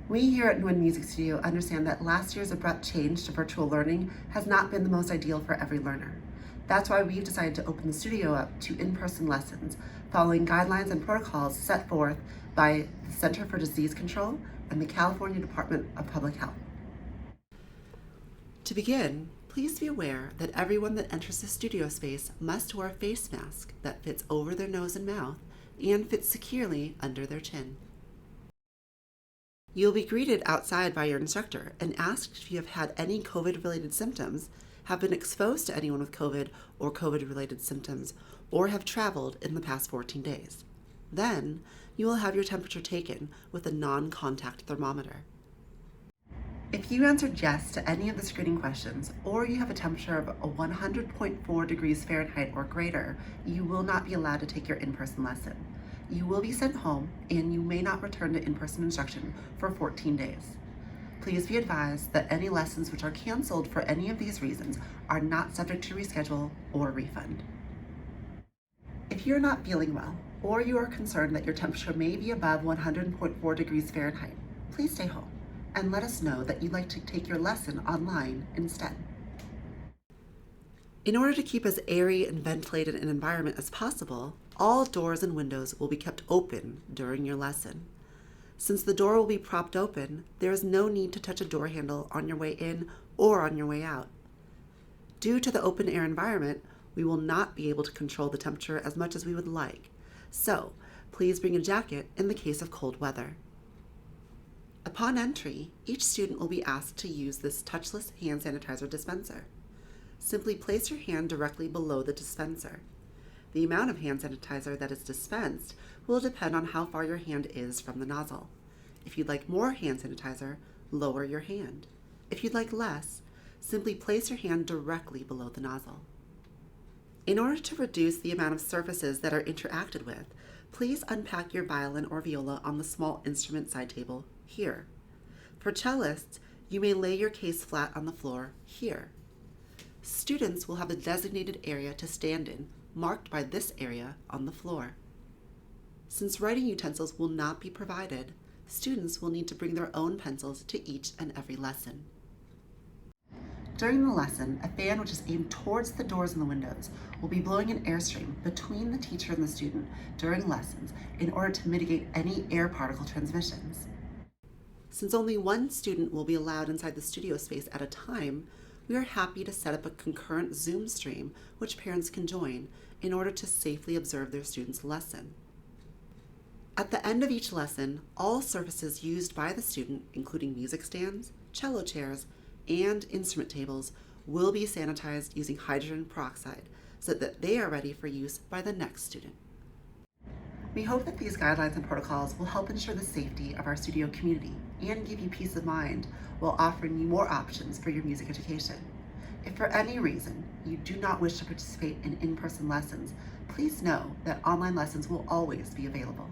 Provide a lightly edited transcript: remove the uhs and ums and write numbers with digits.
We here at Nguyen Music Studio understand that last year's abrupt change to virtual learning has not been the most ideal for every learner. That's why we've decided to open the studio up to in-person lessons, following guidelines and protocols set forth by the Center for Disease Control and the California Department of Public Health. To begin, please be aware that everyone that enters the studio space must wear a face mask that fits over their nose and mouth and fits securely under their chin. You'll be greeted outside by your instructor and asked if you have had any COVID-related symptoms, have been exposed to anyone with COVID or COVID-related symptoms, or have traveled in the past 14 days. Then, you will have your temperature taken with a non-contact thermometer. If you answered yes to any of the screening questions, or you have a temperature of 100.4 degrees Fahrenheit or greater, you will not be allowed to take your in-person lesson. You will be sent home, and you may not return to in-person instruction for 14 days. Please be advised that any lessons which are canceled for any of these reasons are not subject to reschedule or refund. If you're not feeling well, or you are concerned that your temperature may be above 100.4 degrees Fahrenheit, please stay home and let us know that you'd like to take your lesson online instead. In order to keep as airy and ventilated an environment as possible, all doors and windows will be kept open during your lesson. Since the door will be propped open, there is no need to touch a door handle on your way in or on your way out. Due to the open air environment, we will not be able to control the temperature as much as we would like, so please bring a jacket in the case of cold weather. Upon entry, each student will be asked to use this touchless hand sanitizer dispenser. Simply place your hand directly below the dispenser. The amount of hand sanitizer that is dispensed will depend on how far your hand is from the nozzle. If you'd like more hand sanitizer, lower your hand. If you'd like less, simply place your hand directly below the nozzle. In order to reduce the amount of surfaces that are interacted with, please unpack your violin or viola on the small instrument side table here. For cellists, you may lay your case flat on the floor here. Students will have a designated area to stand in, marked by this area on the floor. Since writing utensils will not be provided, students will need to bring their own pencils to each and every lesson. During the lesson, a fan which is aimed towards the doors and the windows will be blowing an airstream between the teacher and the student during lessons in order to mitigate any air particle transmissions. Since only one student will be allowed inside the studio space at a time, we are happy to set up a concurrent Zoom stream which parents can join in order to safely observe their student's lesson. At the end of each lesson, all surfaces used by the student, including music stands, cello chairs, and instrument tables, will be sanitized using hydrogen peroxide so that they are ready for use by the next student. We hope that these guidelines and protocols will help ensure the safety of our studio community and give you peace of mind while offering you more options for your music education. If for any reason you do not wish to participate in in-person lessons, please know that online lessons will always be available.